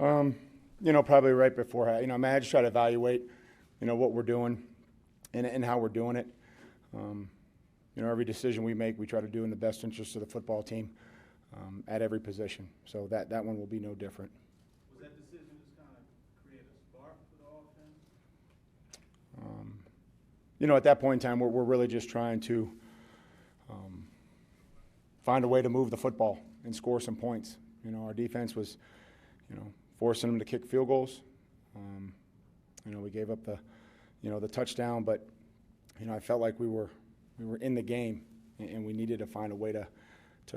Probably right before. I just try to evaluate, what we're doing and how we're doing it. Every decision we make, we try to do in the best interest of the football team at every position. So that one will be no different. Was that decision just kind of create a spark for the offense? At that point in time, we're really just trying to find a way to move the football and score some points. Our defense was, forcing them to kick field goals. We gave up the touchdown, but I felt like we were in the game, and we needed to find a way to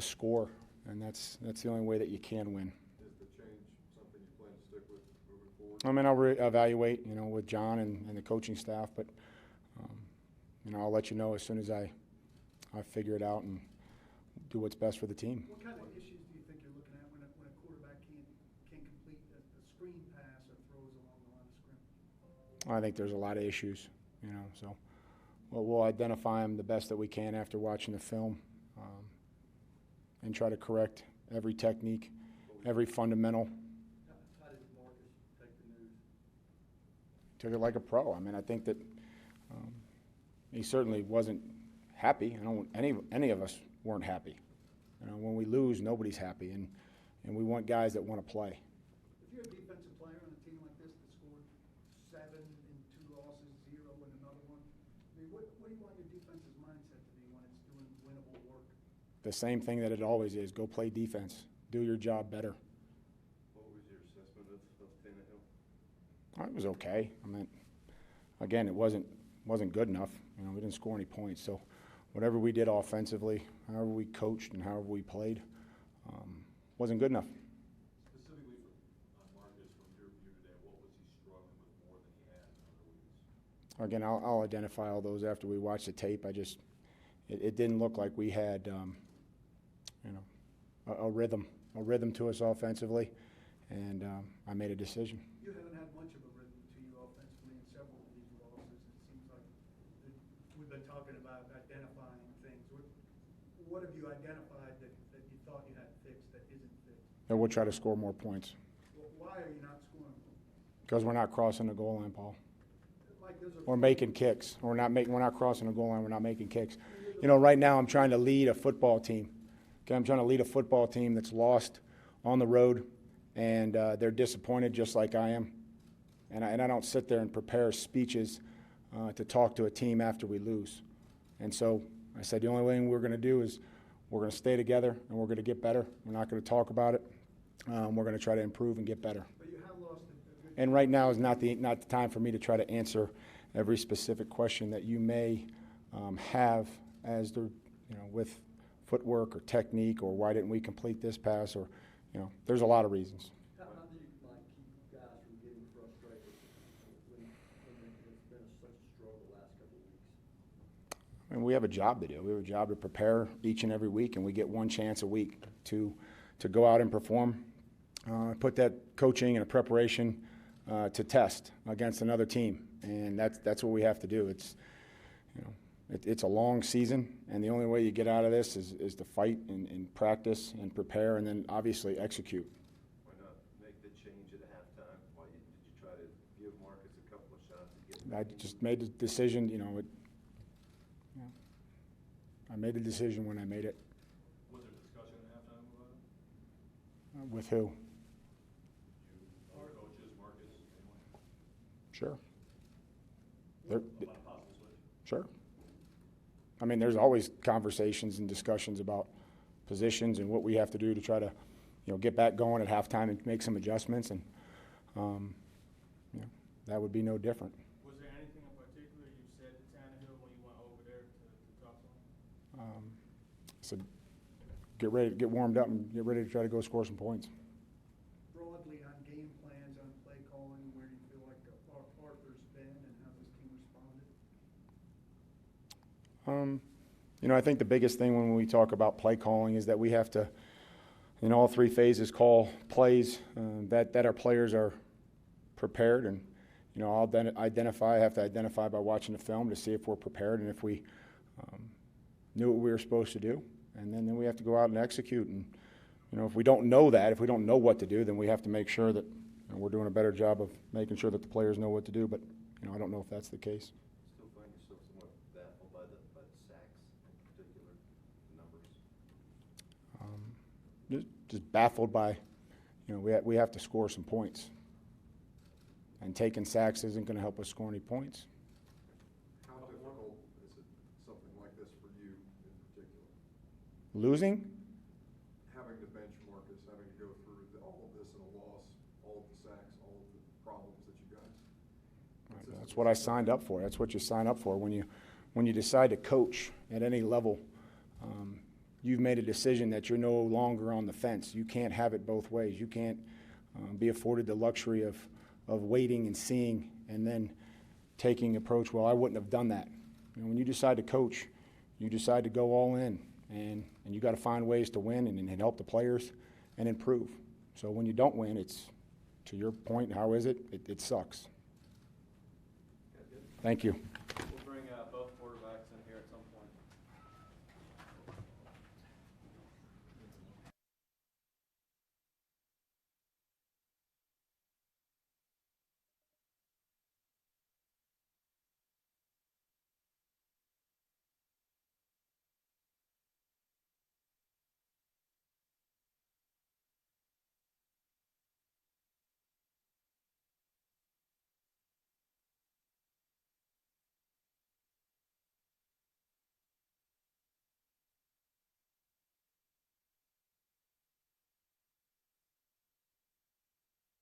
score, and that's the only way that you can win. Is the change something you plan to stick with moving forward? I'll evaluate, with John and the coaching staff, but I'll let you know as soon as I figure it out and do what's best for the team. What kind of issues do you think you're looking at when a quarterback can't complete a screen pass or throws along the line of scrimmage? I think there's a lot of issues, so we'll identify them the best that we can after watching the film, and try to correct every technique, every fundamental. How did Marcus take the news? Took it like a pro. I think that he certainly wasn't happy. Any of us weren't happy. When we lose, nobody's happy, and we want guys that want to play. If you're a defensive player on a team like this that scored 7 in 2 losses, 0 in another one, what do you want your defense's mindset to be when it's doing winnable work? The same thing that it always is. Go play defense. Do your job better. What was your assessment of Tannehill? It was okay. Again, it wasn't good enough. We didn't score any points. So whatever we did offensively, however we coached and however we played, wasn't good enough. Specifically on Marcus, from your view today, what was he struggling with more than he had in other weeks? Again, I'll identify all those after we watch the tape. It didn't look like we had, a rhythm to us offensively, and I made a decision. You haven't had much of a rhythm to you offensively in several of these losses. It seems like we've been talking about identifying things. What have you identified that you thought you had fixed that isn't fixed? And we'll try to score more points. Well, why are you not scoring? Because we're not crossing the goal line, Paul. Like We're making kicks. We're not crossing the goal line. We're not making kicks. Right now I'm trying to lead a football team. Okay, I'm trying to lead a football team that's lost on the road, and they're disappointed just like I am. And I don't sit there and prepare speeches to talk to a team after we lose. And so I said the only thing we're going to do is we're going to stay together and we're going to get better. We're not going to talk about it. We're going to try to improve and get better. But you have lost And right now is not the time for me to try to answer every specific question that you may have as the with footwork or technique or why didn't we complete this pass or there's a lot of reasons. How do you keep guys from getting frustrated when it's been such a struggle the last couple of weeks? We have a job to do. We have a job to prepare each and every week, and we get one chance a week to go out and perform. Put that coaching and a preparation to test against another team, and that's what we have to do. It's a long season, and the only way you get out of this is to fight and practice and prepare, and then obviously execute. Why not make the change at halftime? Why did you try to give Marcus a couple of shots to get? I just made the decision. I made the decision when I made it. Was there discussion at halftime about it? With who? You, other coaches, Marcus, anyone? Sure. About a possible switch? Sure. There's always conversations and discussions about positions and what we have to do to try to, get back going at halftime and make some adjustments, and that would be no different. Was there anything in particular you said to Tannehill when you went over there to talk to him? So get ready to get warmed up and get ready to try to go score some points. broadly on game plans, on play calling, where do you feel like Arthur's been and how this team responded? I think the biggest thing when we talk about play calling is that we have to, in all three phases, call plays that our players are prepared. And, I'll I have to identify by watching the film to see if we're prepared and if we knew what we were supposed to do. And then we have to go out and execute. And, if we don't know that, if we don't know what to do, then we have to make sure that And we're doing a better job of making sure that the players know what to do, but, you know, I don't know if that's the case. Still find yourself somewhat baffled by the sacks in particular, the numbers? Just baffled by, you know, we have to score some points. And taking sacks isn't going to help us score any points. How difficult is it, something like this for you in particular? Losing? Having to bench Marcus, having to go through all of this in a loss, all of the sacks, all of the problems that you guys. That's what I signed up for. That's what you sign up for. When you decide to coach at any level, you've made a decision that you're no longer on the fence. You can't have it both ways. You can't be afforded the luxury of waiting and seeing and then taking approach, well, I wouldn't have done that. You know, when you decide to coach, you decide to go all in, and you got to find ways to win and help the players and improve. So when you don't win, it's, to your point, how is it? It sucks. Thank you.